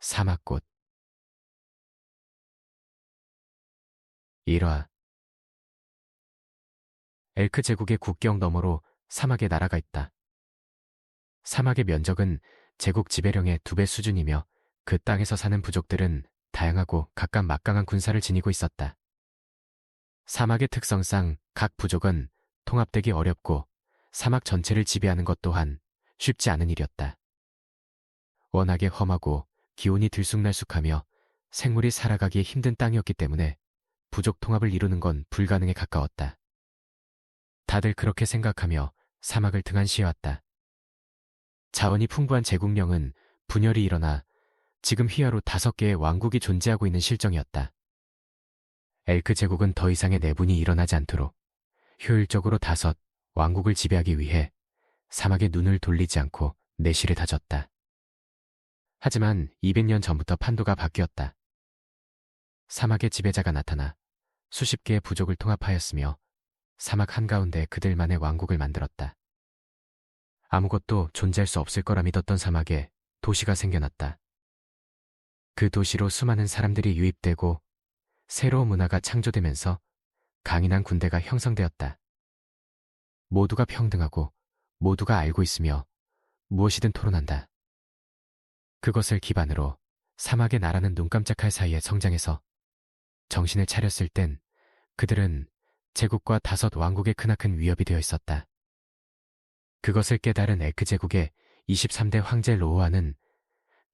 사막꽃 1화 엘크 제국의 국경 너머로 사막의 나라가 있다. 사막의 면적은 제국 지배령의 2배 수준이며 그 땅에서 사는 부족들은 다양하고 각각 막강한 군사를 지니고 있었다. 사막의 특성상 각 부족은 통합되기 어렵고 사막 전체를 지배하는 것 또한 쉽지 않은 일이었다. 워낙에 험하고 기온이 들쑥날쑥하며 생물이 살아가기 힘든 땅이었기 때문에 부족 통합을 이루는 건 불가능에 가까웠다. 다들 그렇게 생각하며 사막을 등한시해왔다. 자원이 풍부한 제국령은 분열이 일어나 지금 휘하로 5개의 왕국이 존재하고 있는 실정이었다. 엘크 제국은 더 이상의 내분이 일어나지 않도록 효율적으로 5 왕국을 지배하기 위해 사막에 눈을 돌리지 않고 내실을 다졌다. 하지만 200년 전부터 판도가 바뀌었다. 사막의 지배자가 나타나 수십 개의 부족을 통합하였으며 사막 한가운데 그들만의 왕국을 만들었다. 아무것도 존재할 수 없을 거라 믿었던 사막에 도시가 생겨났다. 그 도시로 수많은 사람들이 유입되고 새로운 문화가 창조되면서 강인한 군대가 형성되었다. 모두가 평등하고 모두가 알고 있으며 무엇이든 토론한다. 그것을 기반으로 사막의 나라는 눈 깜짝할 사이에 성장해서 정신을 차렸을 땐 그들은 제국과 5 왕국의 크나큰 위협이 되어 있었다. 그것을 깨달은 엘크 제국의 23대 황제 로우아는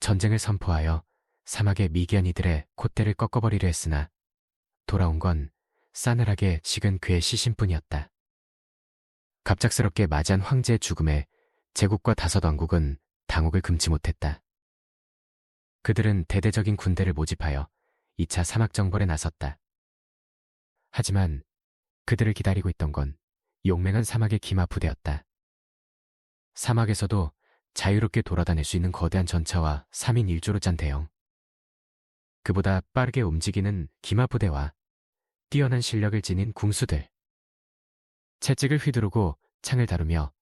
전쟁을 선포하여 사막의 미개한 이들의 콧대를 꺾어버리려 했으나 돌아온 건 싸늘하게 식은 그의 시신뿐이었다. 갑작스럽게 맞이한 황제의 죽음에 제국과 5 왕국은 당혹을 금치 못했다. 그들은 대대적인 군대를 모집하여 2차 사막 정벌에 나섰다. 하지만 그들을 기다리고 있던 건 용맹한 사막의 기마 부대였다. 사막에서도 자유롭게 돌아다닐 수 있는 거대한 전차와 3인 1조로 짠 대형. 그보다 빠르게 움직이는 기마 부대와 뛰어난 실력을 지닌 궁수들. 채찍을 휘두르고 창을 다루며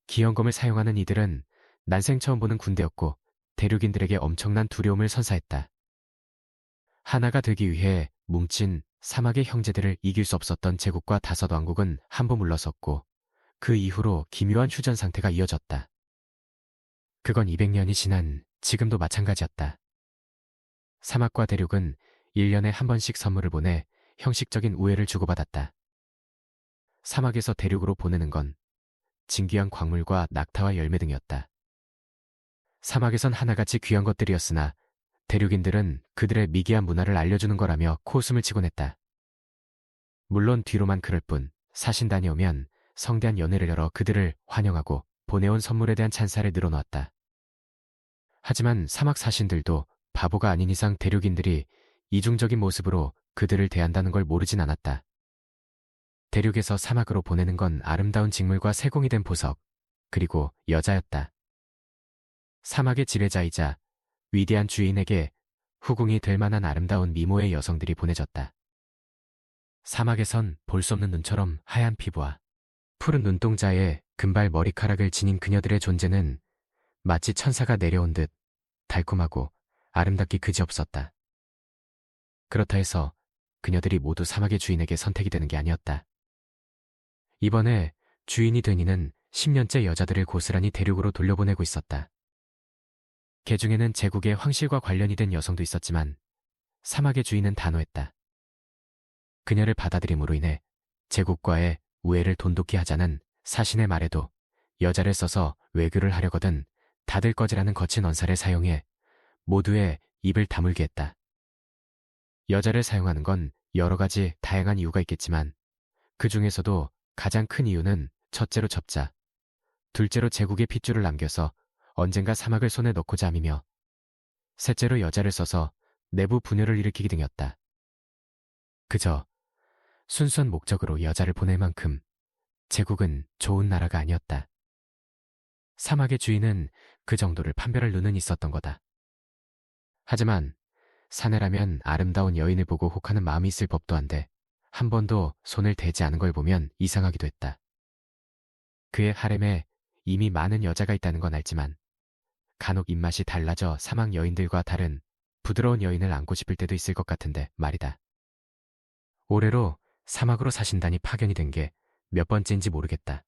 기형검을 사용하는 이들은 난생 처음 보는 군대였고 대륙인들에게 엄청난 두려움을 선사했다. 하나가 되기 위해 뭉친 사막의 형제들을 이길 수 없었던 제국과 5 왕국은 한부 물러섰고 그 이후로 기묘한 휴전 상태가 이어졌다. 그건 200년이 지난 지금도 마찬가지였다. 사막과 대륙은 1년에 한 번씩 선물을 보내 형식적인 우애를 주고받았다. 사막에서 대륙으로 보내는 건 진귀한 광물과 낙타와 열매 등이었다. 사막에선 하나같이 귀한 것들이었으나 대륙인들은 그들의 미개한 문화를 알려주는 거라며 코웃음을 치곤 했다. 물론 뒤로만 그럴 뿐 사신단이 오면 성대한 연회를 열어 그들을 환영하고 보내온 선물에 대한 찬사를 늘어놓았다. 하지만 사막 사신들도 바보가 아닌 이상 대륙인들이 이중적인 모습으로 그들을 대한다는 걸 모르진 않았다. 대륙에서 사막으로 보내는 건 아름다운 직물과 세공이 된 보석, 그리고 여자였다. 사막의 지배자이자 위대한 주인에게 후궁이 될 만한 아름다운 미모의 여성들이 보내졌다. 사막에선 볼 수 없는 눈처럼 하얀 피부와 푸른 눈동자에 금발 머리카락을 지닌 그녀들의 존재는 마치 천사가 내려온 듯 달콤하고 아름답기 그지없었다. 그렇다 해서 그녀들이 모두 사막의 주인에게 선택이 되는 게 아니었다. 이번에 주인이 된 이는 10년째 여자들을 고스란히 대륙으로 돌려보내고 있었다. 개 중에는 제국의 황실과 관련이 된 여성도 있었지만 사막의 주인은 단호했다. 그녀를 받아들임으로 인해 제국과의 우애를 돈독히 하자는 사신의 말에도 여자를 써서 외교를 하려거든 다들 꺼지라는 거친 언사를 사용해 모두의 입을 다물게 했다. 여자를 사용하는 건 여러 가지 다양한 이유가 있겠지만 그 중에서도 가장 큰 이유는 첫째로 첩자, 둘째로 제국의 핏줄을 남겨서 언젠가 사막을 손에 넣고자 함이며 셋째로 여자를 써서 내부 분열을 일으키기 등이었다. 그저 순수한 목적으로 여자를 보낼 만큼 제국은 좋은 나라가 아니었다. 사막의 주인은 그 정도를 판별할 눈은 있었던 거다. 하지만 사내라면 아름다운 여인을 보고 혹하는 마음이 있을 법도 한데 한 번도 손을 대지 않은 걸 보면 이상하기도 했다. 그의 하렘에 이미 많은 여자가 있다는 건 알지만 간혹 입맛이 달라져 사막 여인들과 다른 부드러운 여인을 안고 싶을 때도 있을 것 같은데 말이다. 올해로 사막으로 사신단이 파견이 된 게 몇 번째인지 모르겠다.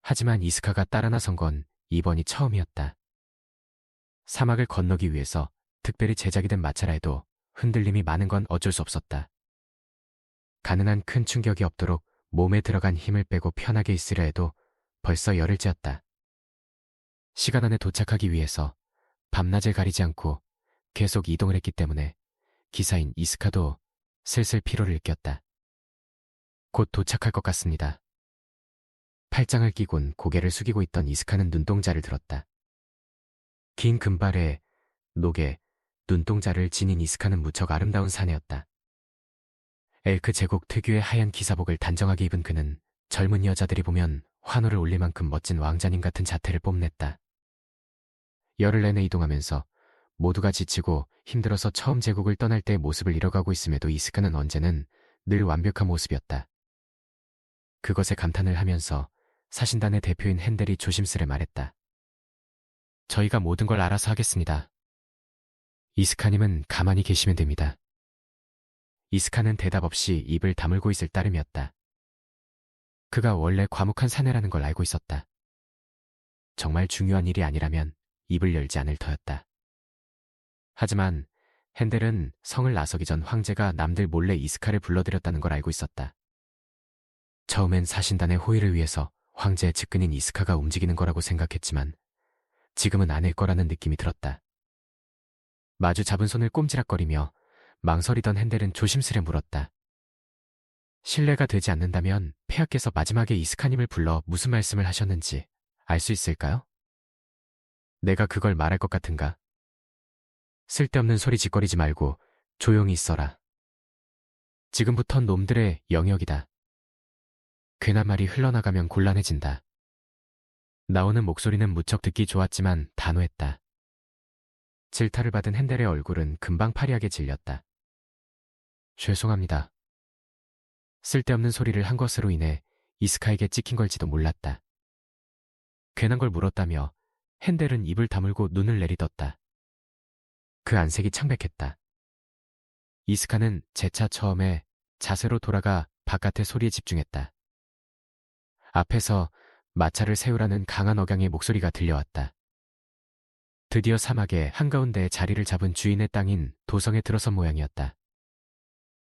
하지만 이스카가 따라 나선 건 이번이 처음이었다. 사막을 건너기 위해서 특별히 제작이 된 마차라 해도 흔들림이 많은 건 어쩔 수 없었다. 가능한 큰 충격이 없도록 몸에 들어간 힘을 빼고 편하게 있으려 해도 벌써 열을 쬐었다. 시간 안에 도착하기 위해서 밤낮을 가리지 않고 계속 이동을 했기 때문에 기사인 이스카도 슬슬 피로를 느꼈다. 곧 도착할 것 같습니다. 팔짱을 끼곤 고개를 숙이고 있던 이스카는 눈동자를 들었다. 긴 금발에 녹에 눈동자를 지닌 이스카는 무척 아름다운 사내였다. 엘크 제국 특유의 하얀 기사복을 단정하게 입은 그는 젊은 여자들이 보면 환호를 올릴 만큼 멋진 왕자님 같은 자태를 뽐냈다. 열흘 내내 이동하면서 모두가 지치고 힘들어서 처음 제국을 떠날 때의 모습을 잃어가고 있음에도 이스카는 언제는 늘 완벽한 모습이었다. 그것에 감탄을 하면서 사신단의 대표인 헨델이 조심스레 말했다. 저희가 모든 걸 알아서 하겠습니다. 이스카님은 가만히 계시면 됩니다. 이스카는 대답 없이 입을 다물고 있을 따름이었다. 그가 원래 과묵한 사내라는 걸 알고 있었다. 정말 중요한 일이 아니라면 입을 열지 않을 터였다. 하지만 헨델은 성을 나서기 전 황제가 남들 몰래 이스카를 불러들였다는 걸 알고 있었다. 처음엔 사신단의 호의를 위해서 황제의 측근인 이스카가 움직이는 거라고 생각했지만 지금은 아닐 거라는 느낌이 들었다. 마주 잡은 손을 꼼지락거리며 망설이던 헨델은 조심스레 물었다. 신뢰가 되지 않는다면 폐하께서 마지막에 이스카님을 불러 무슨 말씀을 하셨는지 알 수 있을까요? 내가 그걸 말할 것 같은가? 쓸데없는 소리 짓거리지 말고 조용히 있어라. 지금부턴 놈들의 영역이다. 괜한 말이 흘러나가면 곤란해진다. 나오는 목소리는 무척 듣기 좋았지만 단호했다. 질타를 받은 헨델의 얼굴은 금방 파리하게 질렸다. 죄송합니다. 쓸데없는 소리를 한 것으로 인해 이스카에게 찍힌 걸지도 몰랐다. 괜한 걸 물었다며 헨델은 입을 다물고 눈을 내리떴다. 그 안색이 창백했다. 이스카는 재차 처음에 자세로 돌아가 바깥의 소리에 집중했다. 앞에서 마차를 세우라는 강한 억양의 목소리가 들려왔다. 드디어 사막의 한가운데에 자리를 잡은 주인의 땅인 도성에 들어선 모양이었다.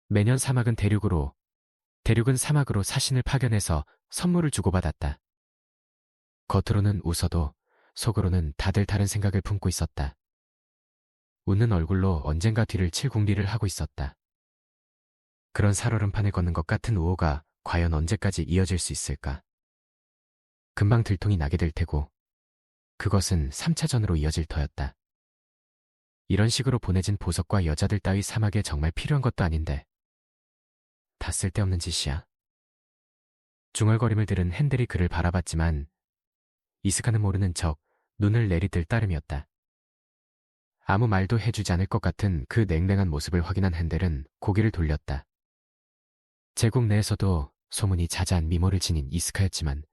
매년 사막은 대륙은 사막으로 사신을 파견해서 선물을 주고받았다. 겉으로는 웃어도 속으로는 다들 다른 생각을 품고 있었다. 웃는 얼굴로 언젠가 뒤를 칠 궁리를 하고 있었다. 그런 살얼음판을 걷는 것 같은 우호가 과연 언제까지 이어질 수 있을까? 금방 들통이 나게 될 테고 그것은 3차전으로 이어질 터였다. 이런 식으로 보내진 보석과 여자들 따위 사막에 정말 필요한 것도 아닌데 다 쓸데없는 짓이야. 중얼거림을 들은 헨델이 그를 바라봤지만 이스카는 모르는 척 눈을 내리들 따름이었다. 아무 말도 해주지 않을 것 같은 그 냉랭한 모습을 확인한 헨델은 고개를 돌렸다. 제국 내에서도 소문이 자자한 미모를 지닌 이스카였지만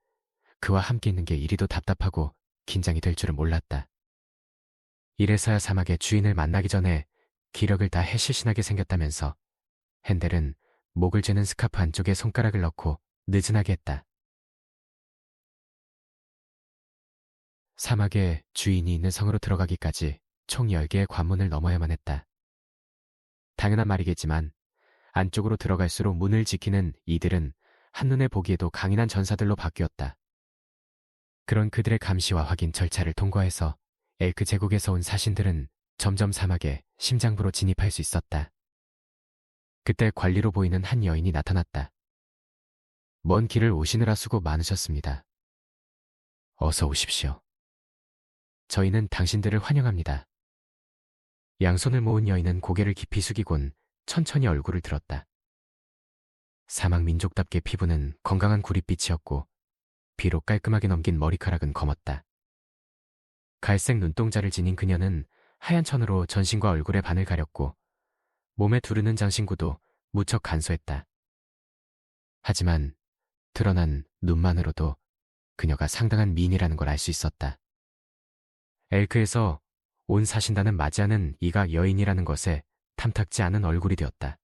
그와 함께 있는 게 이리도 답답하고 긴장이 될 줄은 몰랐다. 이래서야 사막의 주인을 만나기 전에 기력을 다해 실신하게 생겼다면서 헨델은 목을 죄는 스카프 안쪽에 손가락을 넣고 느슨하게 했다. 사막에 주인이 있는 성으로 들어가기까지 총 10개의 관문을 넘어야만 했다. 당연한 말이겠지만 안쪽으로 들어갈수록 문을 지키는 이들은 한눈에 보기에도 강인한 전사들로 바뀌었다. 그런 그들의 감시와 확인 절차를 통과해서 엘크 제국에서 온 사신들은 점점 사막에 심장부로 진입할 수 있었다. 그때 관리로 보이는 한 여인이 나타났다. 먼 길을 오시느라 수고 많으셨습니다. 어서 오십시오. 저희는 당신들을 환영합니다. 양손을 모은 여인은 고개를 깊이 숙이곤 천천히 얼굴을 들었다. 사막 민족답게 피부는 건강한 구릿빛이었고 비록 깔끔하게 넘긴 머리카락은 검었다. 갈색 눈동자를 지닌 그녀는 하얀 천으로 전신과 얼굴의 반을 가렸고 몸에 두르는 장신구도 무척 간소했다. 하지만 드러난 눈만으로도 그녀가 상당한 미인이라는 걸 알 수 있었다. 엘크에서 온 사신단은 맞이하는 이가 여인이라는 것에 탐탁지 않은 얼굴이 되었다.